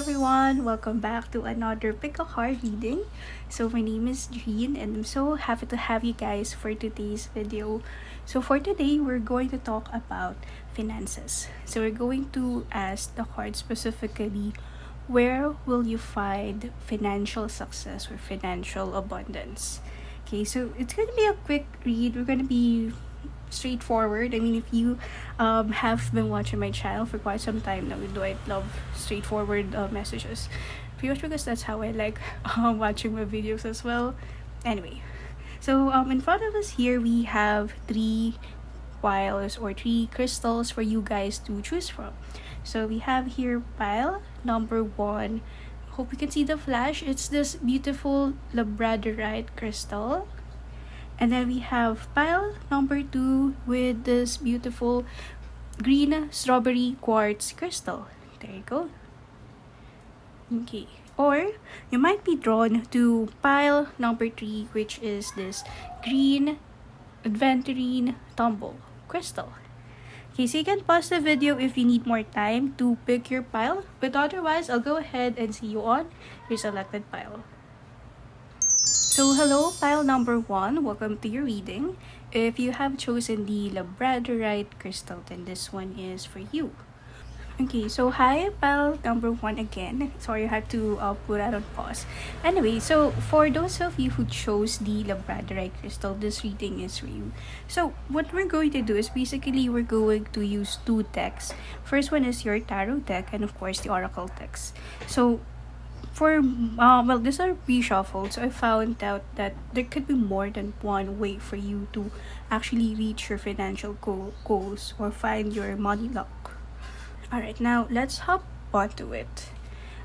everyone, welcome back to another pick a card reading. So my name is Jean and I'm so happy to have you guys for today's video. So for today, we're going to talk about finances. So we're going to ask the card specifically, where will you find financial success or financial abundance? Okay, so it's going to be a quick read. We're going to be straightforward. I mean, if you have been watching my channel for quite some time now, you know I love straightforward messages. Pretty much because that's how I like watching my videos as well. Anyway, so in front of us here we have three piles or three crystals for you guys to choose from. So we have here pile number 1. Hope you can see the flash. It's this beautiful Labradorite crystal. And then we have pile number 2 with this beautiful green strawberry quartz crystal. There you go. Okay. Or you might be drawn to pile number 3, which is this green aventurine tumble crystal. Okay, so you can pause the video if you need more time to pick your pile. But otherwise, I'll go ahead and see you on your selected pile. So hello, pile number 1, welcome to your reading. If you have chosen the Labradorite crystal, then this one is for you. Okay, so hi, pile number 1 again. Sorry, I had to put that on pause. Anyway, so for those of you who chose the Labradorite crystal, this reading is for you. So what we're going to do is basically we're going to use 2 decks. First one is your tarot deck and of course the oracle decks. So for well, these are pre-shuffled, so I found out that there could be more than one way for you to actually reach your financial goals or find your money luck. Alright, now let's hop onto it.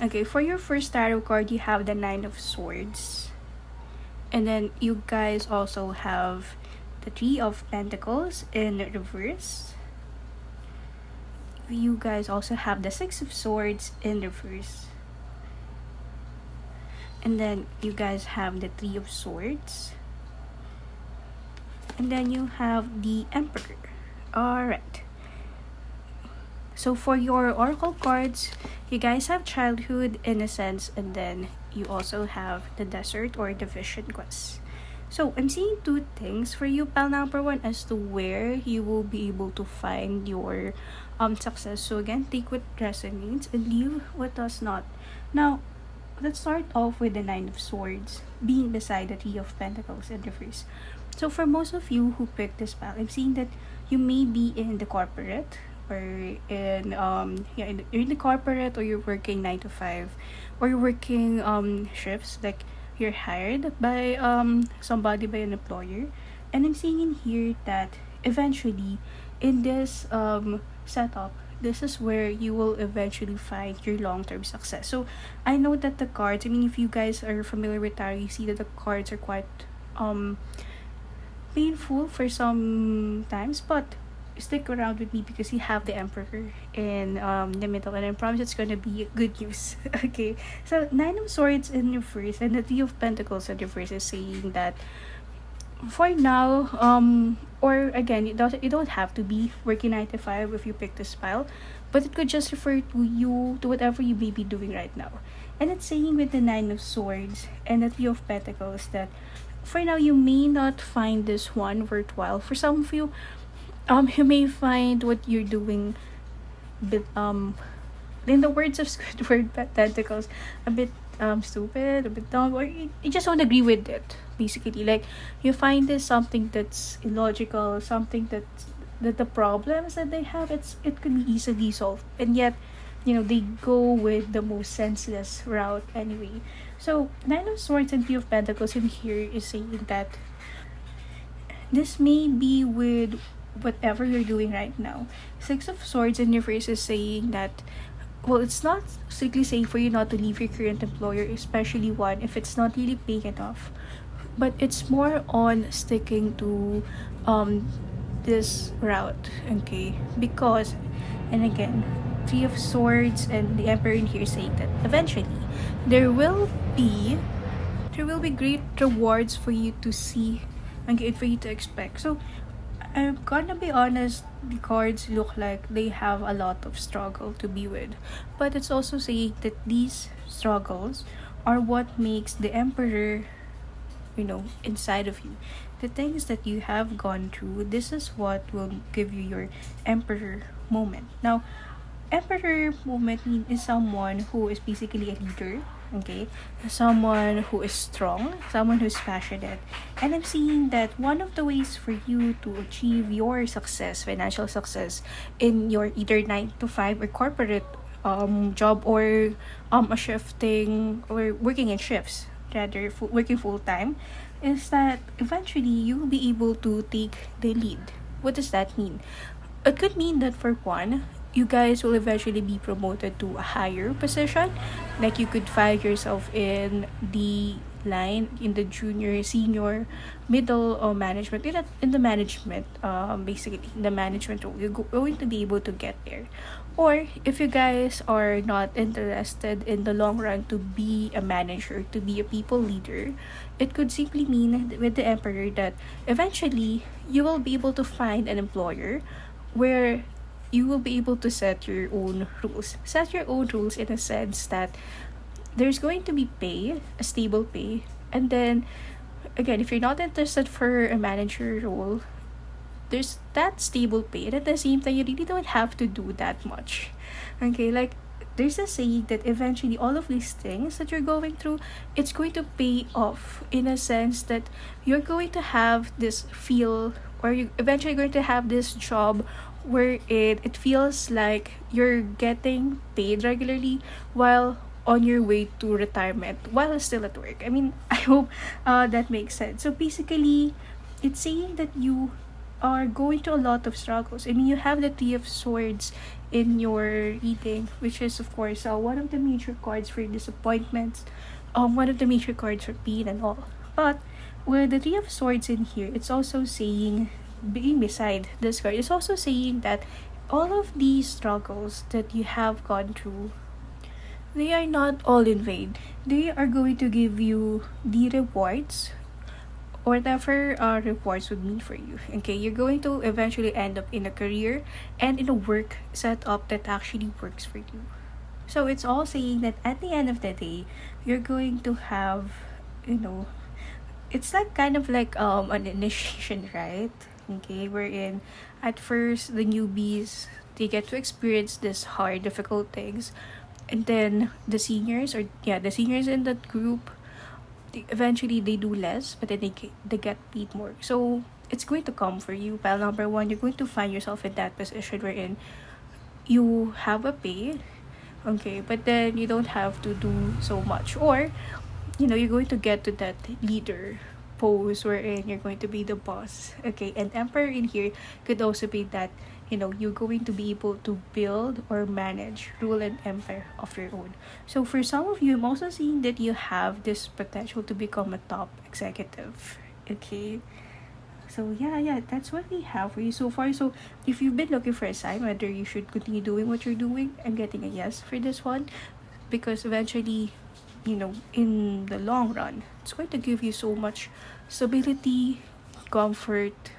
Okay, for your first tarot card, you have the 9 of Swords. And then you guys also have the 3 of Pentacles in reverse. You guys also have the 6 of Swords in reverse. And then you guys have the 3 of Swords. And then you have the Emperor. Alright. So for your oracle cards, you guys have childhood, innocence, and then you also have the desert or the vision quest. So I'm seeing 2 things for you, pile number 1, as to where you will be able to find your success. So again, take what resonates and leave what does not. Now, let's start off with the 9 of Swords being beside the 3 of Pentacles in reverse. So for most of you who picked this pile, I'm seeing that you may be in the corporate or in you're in the corporate, or you're working 9 to 5, or you're working shifts, like you're hired by somebody, by an employer. And I'm seeing in here that eventually in this setup, this is where you will eventually find your long-term success. So I know that the cards, I mean, if you guys are familiar with tarot, you see that the cards are quite painful for some times, but stick around with me because you have the Emperor in the middle, and I promise it's gonna be good news. Okay, so 9 of Swords in reverse and the 3 of Pentacles in reverse is saying that for now, or again, you don't have to be working 9 to 5 if you pick this pile, but it could just refer to you, to whatever you may be doing right now. And it's saying with the 9 of Swords and the 3 of Pentacles that for now you may not find this one worthwhile. For some of you, you may find what you're doing bit in the words of Squidward Pentacles, a bit stupid, a bit dumb, or you just don't agree with it. Basically, like you find this something that's illogical, something that the problems that they have, it could be easily solved, and yet they go with the most senseless route anyway. So 9 of Swords and 3 of Pentacles in here is saying that this may be with whatever you're doing right now. 6 of Swords in reverse is saying that, well, it's not strictly saying for you not to leave your current employer, especially one if it's not really paying enough, but it's more on sticking to this route. Okay, because, and again, 3 of Swords and the Emperor in here saying that eventually there will be great rewards for you to see and for you to expect. So I'm gonna be honest, the cards look like they have a lot of struggle to be with. But it's also saying that these struggles are what makes the Emperor, inside of you. The things that you have gone through, this is what will give you your Emperor moment. Now, Emperor moment is someone who is basically a leader, okay? Someone who is strong, someone who is passionate. And I'm seeing that one of the ways for you to achieve your success, financial success, in your either 9 to 5 or corporate job, or a shifting or working in shifts, rather working full time, is that eventually you will be able to take the lead. What does that mean? It could mean that, for one, you guys will eventually be promoted to a higher position. Like, you could find yourself in the line, in the junior, senior, middle, or management, in the management, basically in the management role. You're going to be able to get there. Or if you guys are not interested in the long run to be a manager, to be a people leader, it could simply mean with the Emperor that eventually you will be able to find an employer where you will be able to set your own rules. Set your own rules in a sense that there's going to be pay, a stable pay, and then again, if you're not interested for a manager role, there's that stable pay, and at the same time, you really don't have to do that much. Okay, like, there's a saying that eventually all of these things that you're going through, it's going to pay off in a sense that you're going to have this feel, or you're eventually going to have this job where it feels like you're getting paid regularly while on your way to retirement while still at work. I mean, I hope that makes sense. So basically, it's saying that you are going through a lot of struggles. I mean, you have the Three of Swords in your reading, which is, of course, one of the major cards for disappointments, one of the major cards for pain and all. But with the Three of Swords in here, it's also saying, being beside this card, it's also saying that all of these struggles that you have gone through, they are not all in vain. They are going to give you the rewards, or whatever rewards would mean for you. Okay, you're going to eventually end up in a career and in a work setup that actually works for you. So it's all saying that at the end of the day, you're going to have, it's like kind of like an initiation, right? Okay, wherein at first the newbies, they get to experience this hard, difficult things, and then the seniors, the seniors in that group, eventually they do less, but then they get paid more. So it's going to come for you. Pile number one, you're going to find yourself in that position wherein you have a pay, okay, but then you don't have to do so much, or you're going to get to that leader pose wherein you're going to be the boss. Okay, and Emperor in here could also be that you're going to be able to build or manage, rule an empire of your own. So for some of you, I'm also seeing that you have this potential to become a top executive. Okay, so yeah, that's what we have for you so far. So if you've been looking for a sign whether you should continue doing what you're doing, I'm getting a yes for this one, because eventually, in the long run, it's going to give you so much stability, comfort,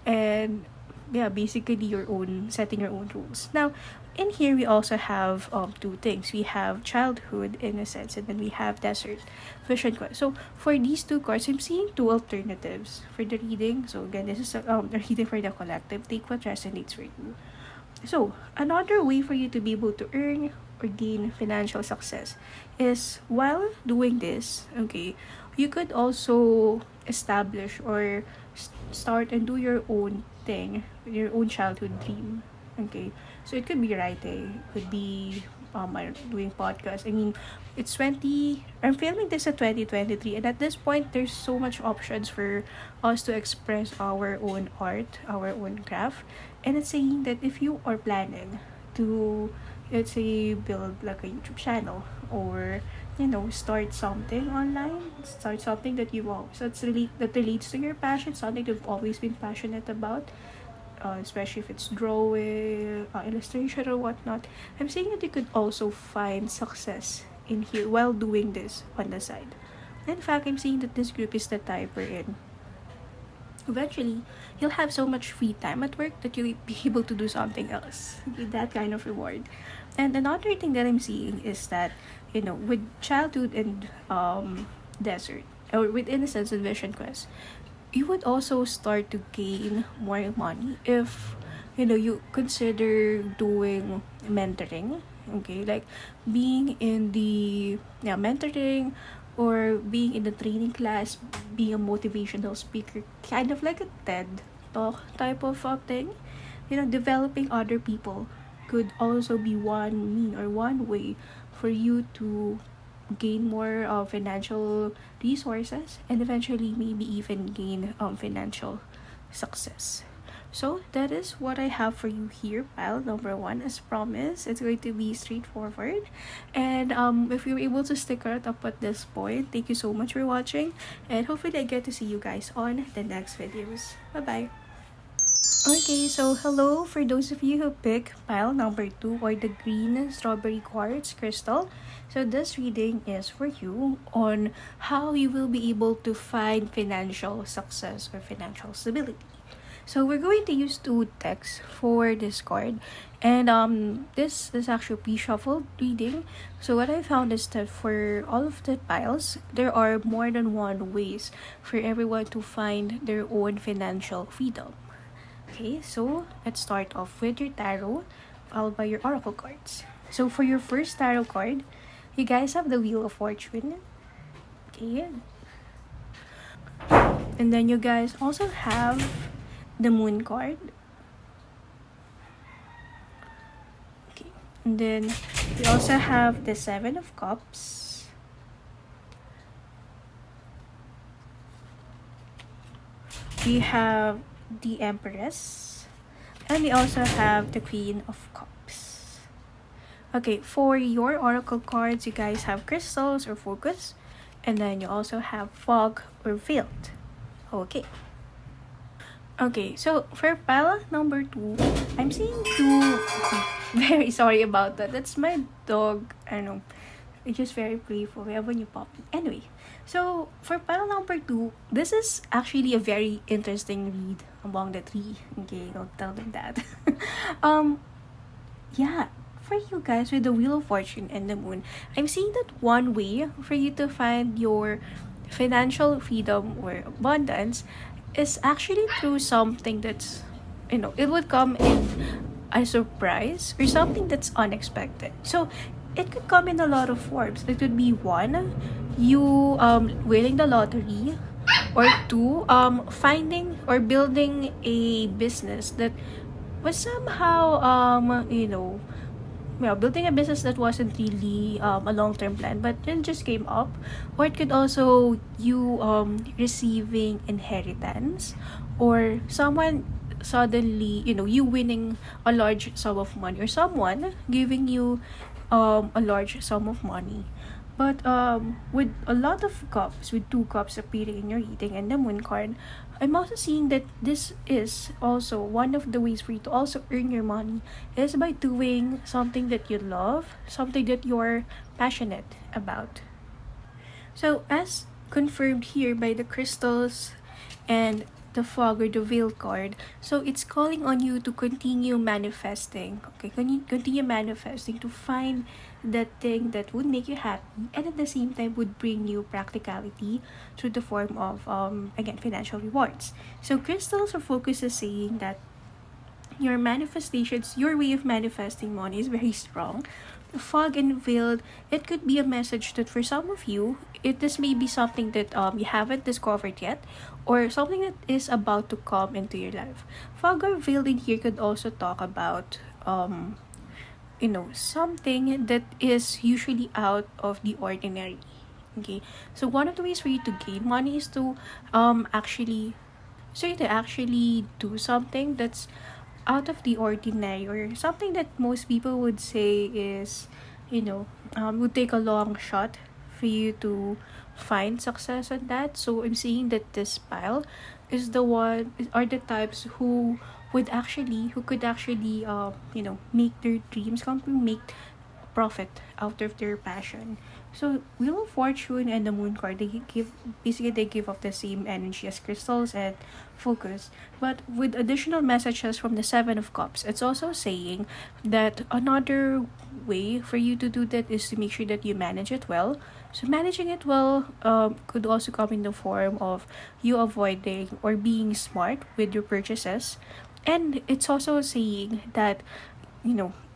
and basically setting your own rules. Now, in here we also have two things. We have childhood in a sense, and then we have desert vision quest. So for these two cards, I'm seeing two alternatives for the reading. So again, this is a reading for the collective. Take what resonates for you. So another way for you to be able to earn or gain financial success is, while doing this, okay, you could also establish or start and do your own thing, your own childhood dream. Okay, so it could be writing, it could be doing podcasts. I mean, I'm filming this at 2023, and at this point there's so much options for us to express our own art, our own craft. And it's saying that if you are planning to, let's say, build like a YouTube channel, or start something online, start something that that relates to your passion, something you've always been passionate about, especially if it's drawing, illustration, or whatnot. I'm saying that you could also find success in here while doing this on the side. In fact, I'm saying that this group is the type wherein eventually you'll have so much free time at work that you'll be able to do something else with that kind of reward. And another thing that I'm seeing is that, with childhood and desert, or with innocence and vision quest, you would also start to gain more money if you consider doing mentoring. Okay, like being in the mentoring, or being in the training class, being a motivational speaker, kind of like a TED talk type of thing. Developing other people could also be one mean or one way for you to gain more financial resources, and eventually maybe even gain financial success. So that is what I have for you here, pile number one. As promised, it's going to be straightforward. And if you're able to stick around up at this point, thank you so much for watching. And hopefully I get to see you guys on the next videos. Bye-bye. Okay, so hello for those of you who pick pile number 2, or the green strawberry quartz crystal. So this reading is for you on how you will be able to find financial success or financial stability. So we're going to use 2 decks for this card, and this is actually a pre-shuffled reading. So what I found is that for all of the piles, there are more than one ways for everyone to find their own financial freedom. Okay, so let's start off with your tarot, followed by your oracle cards. So for your first tarot card, you guys have the Wheel of Fortune. Okay. And then you guys also have the Moon card. Okay. And then we also have the Seven of Cups. We have the Empress, and we also have the Queen of Cups. Okay, for your oracle cards, you guys have crystals or focus, and then you also have fog or veiled. Okay. Okay, so for pile number 2, I'm seeing 2. Very sorry about that. That's my dog. I know. It's just very playful. We have a new puppy. Anyway, so for pile number 2, this is actually a very interesting read among the 3. Okay, don't tell them that. Yeah, for you guys with the Wheel of Fortune and the Moon, I'm seeing that one way for you to find your financial freedom or abundance is actually through something that's, it would come in a surprise or something that's unexpected. So it could come in a lot of forms. It could be 1, you winning the lottery, or 2, finding or building a business that was somehow building a business that wasn't really a long-term plan, but then just came up. Or it could also you receiving inheritance, or someone suddenly, you winning a large sum of money, or someone giving you a large sum of money. But with a lot of cups, with 2 cups appearing in your reading and the Moon card, I'm also seeing that this is also one of the ways for you to also earn your money is by doing something that you love, something that you're passionate about. So as confirmed here by the crystals and the fog or the veil card, so it's calling on you to continue manifesting. Okay, continue manifesting to find that thing that would make you happy, and at the same time would bring you practicality through the form of again, financial rewards. So crystals or focus is saying that your manifestations, your way of manifesting money is very strong. The fog and veiled, it could be a message that for some of you, this may be something that you haven't discovered yet, or something that is about to come into your life. Fog or veiled in here could also talk about something that is usually out of the ordinary. Okay, so one of the ways for you to gain money is to actually do something that's out of the ordinary, or something that most people would say is would take a long shot for you to find success on that. So I'm seeing that this pile is the one, are the types who could actually make their dreams come true, make profit out of their passion. So Wheel of Fortune and the Moon card, they give off the same energy as crystals and focus, but with additional messages from the Seven of Cups. It's also saying that another way for you to do that is to make sure that you manage it well. So managing it well could also come in the form of you avoiding or being smart with your purchases. And it's also saying that,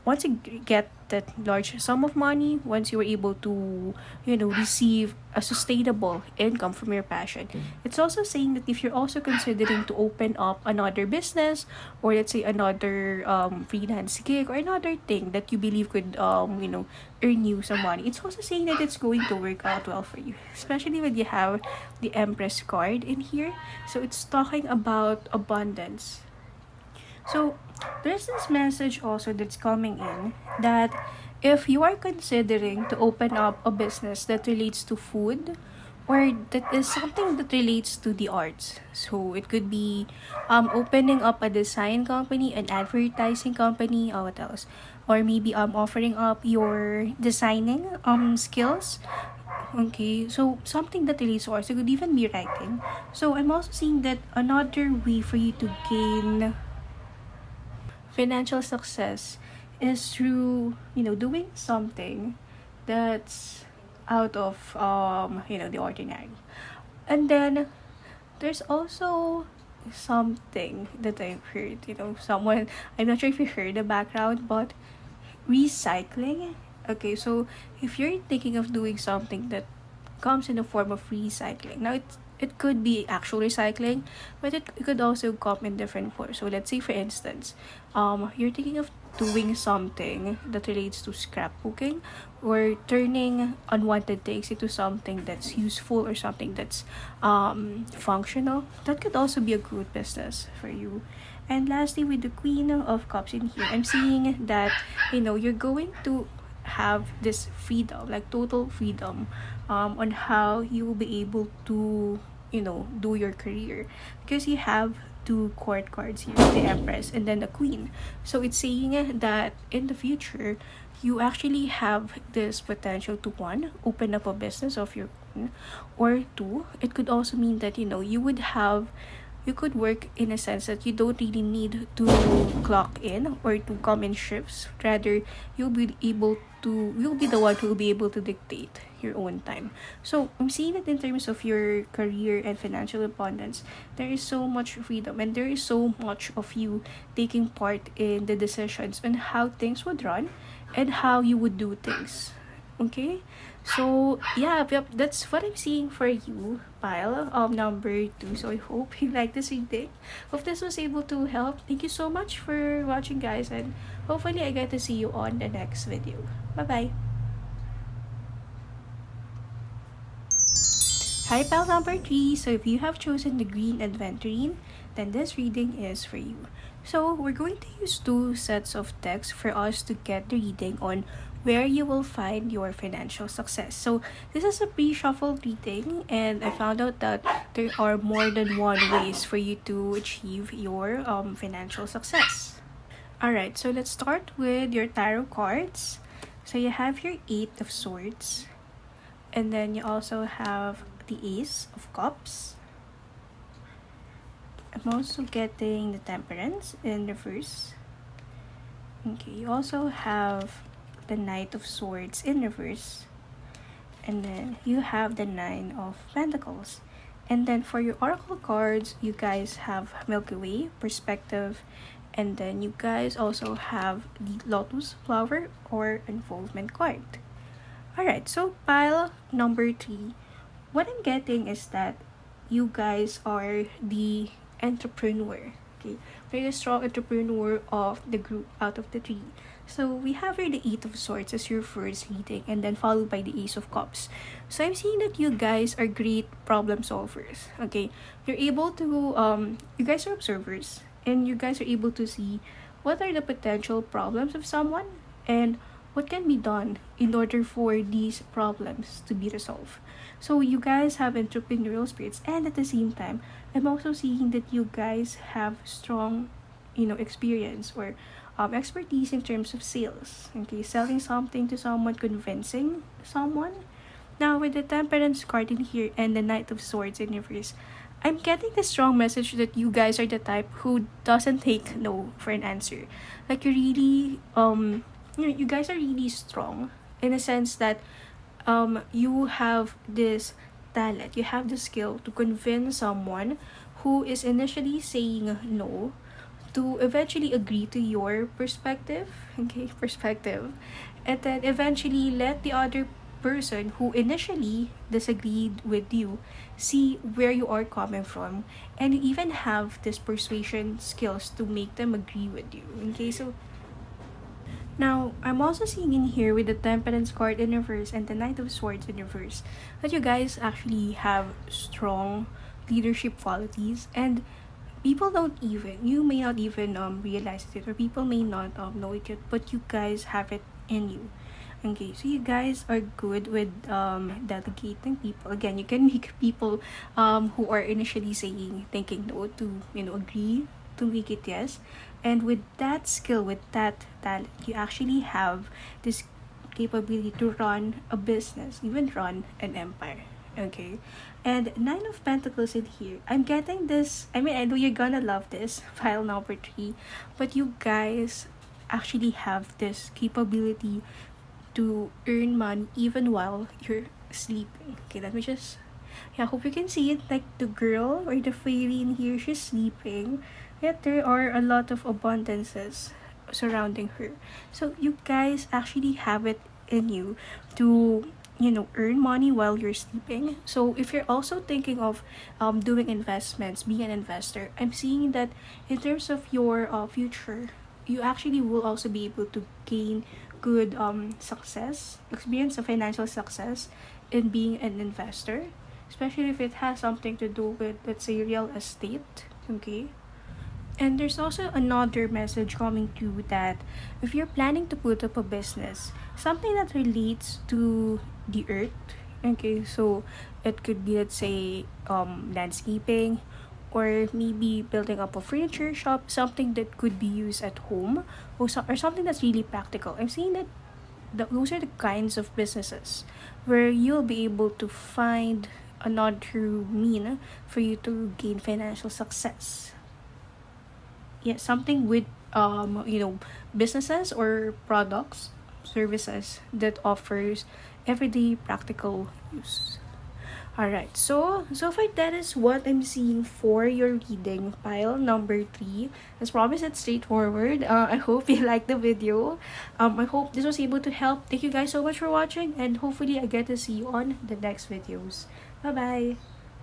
once you get that large sum of money, once you were able to, receive a sustainable income from your passion, it's also saying that if you're also considering to open up another business, or let's say another freelance gig, or another thing that you believe could, earn you some money, it's also saying that it's going to work out well for you, especially when you have the Empress card in here. So it's talking about abundance. So there's this message also that's coming in that if you are considering to open up a business that relates to food, or that is something that relates to the arts, so it could be opening up a design company, an advertising company, or what else, or maybe offering up your designing skills. Okay, so something that relates to arts, it could even be writing. So I'm also seeing that another way for you to gain financial success is through, doing something that's out of the ordinary. And then there's also something that I've heard, someone, I'm not sure if you heard the background, but recycling. Okay, so if you're thinking of doing something that comes in the form of recycling, now it could be actual recycling, but it could also come in different forms. So let's say, for instance, you're thinking of doing something that relates to scrapbooking, or turning unwanted things into something that's useful, or something that's functional. That could also be a good business for you. And lastly, with the Queen of Cups in here, I'm seeing that, you're going to have this freedom, like total freedom, on how you will be able to, do your career, because you have two court cards here, the Empress and then the Queen. So it's saying that in the future, you actually have this potential to, one, open up a business of your own, or two, it could also mean that, you could work in a sense that you don't really need to clock in or to come in shifts. Rather, you'll be the one who will be able to dictate your own time. So I'm seeing that in terms of your career and financial abundance, there is so much freedom, and there is so much of you taking part in the decisions on how things would run and how you would do things. Okay? So yeah, yep, that's what I'm seeing for you, pile number 2. So I hope you like this reading. Hope this was able to help. Thank you so much for watching, guys, and hopefully I get to see you on the next video. Bye bye. Hi, pile number 3. So if you have chosen the green Adventurine, then this reading is for you. So we're going to use 2 sets of text for us to get the reading on where you will find your financial success. So this is a pre-shuffled reading, and I found out that there are more than one ways for you to achieve your financial success. Alright, so let's start with your tarot cards. So you have your 8 of Swords, and then you also have the Ace of Cups. I'm also getting the Temperance in reverse. Okay, you also have the Knight of Swords in reverse, and then you have the 9 of Pentacles. And then for your oracle cards, you guys have Milky Way, Perspective, and then you guys also have the Lotus Flower or Involvement card. Alright, so pile number 3, what I'm getting is that you guys are the entrepreneur. Okay, very strong entrepreneur of the group out of the 3. So we have here the 8 of Swords as your first reading, and then followed by the Ace of Cups. So I'm seeing that you guys are great problem solvers. Okay, you're able to you guys are observers, and you guys are able to see what are the potential problems of someone and what can be done in order for these problems to be resolved. So you guys have entrepreneurial spirits, and at the same time, I'm also seeing that you guys have strong, experience or expertise in terms of sales. Okay, selling something to someone, convincing someone. Now, with the Temperance card in here and the Knight of Swords in reverse, I'm getting the strong message that you guys are the type who doesn't take no for an answer. Like, you really, you guys are really strong in a sense that you have this talent, you have the skill to convince someone who is initially saying no to eventually agree to your perspective, and then eventually let the other person who initially disagreed with you see where you are coming from, and you even have this persuasion skills to make them agree with you. Okay, so now, I'm also seeing in here with the Temperance card in reverse and the Knight of Swords in reverse that you guys actually have strong leadership qualities, and you may not even realize it, or people may not know it yet, but you guys have it in you. Okay, so you guys are good with delegating people. Again, you can make people who are initially thinking no to agree to make it yes. And with that skill, with that talent, you actually have this capability to run a business, even run an empire. Okay, and Nine of Pentacles in here. I'm getting this. I mean, I know you're gonna love this file number 3, but you guys actually have this capability to earn money even while you're sleeping. Okay, let me just, yeah, hope you can see it. Like the girl or the Faerie in here, she's sleeping, yet there are a lot of abundances surrounding her. So you guys actually have it in you to earn money while you're sleeping. So if you're also thinking of doing investments, being an investor, I'm seeing that in terms of your future, you actually will also be able to gain good experience of financial success in being an investor, especially if it has something to do with, let's say, real estate. Okay, and there's also another message coming through that if you're planning to put up a business, something that relates to the earth, okay, so it could be, let's say, landscaping, or maybe building up a furniture shop, something that could be used at home, or something that's really practical. I'm seeing that those are the kinds of businesses where you'll be able to find another mean for you to gain financial success. Yeah, something with businesses or products, services that offers everyday practical use. Alright, so far that is what I'm seeing for your reading pile number 3. As promised, it's straightforward. I hope you liked the video. I hope this was able to help. Thank you guys so much for watching, and hopefully I get to see you on the next videos. Bye bye.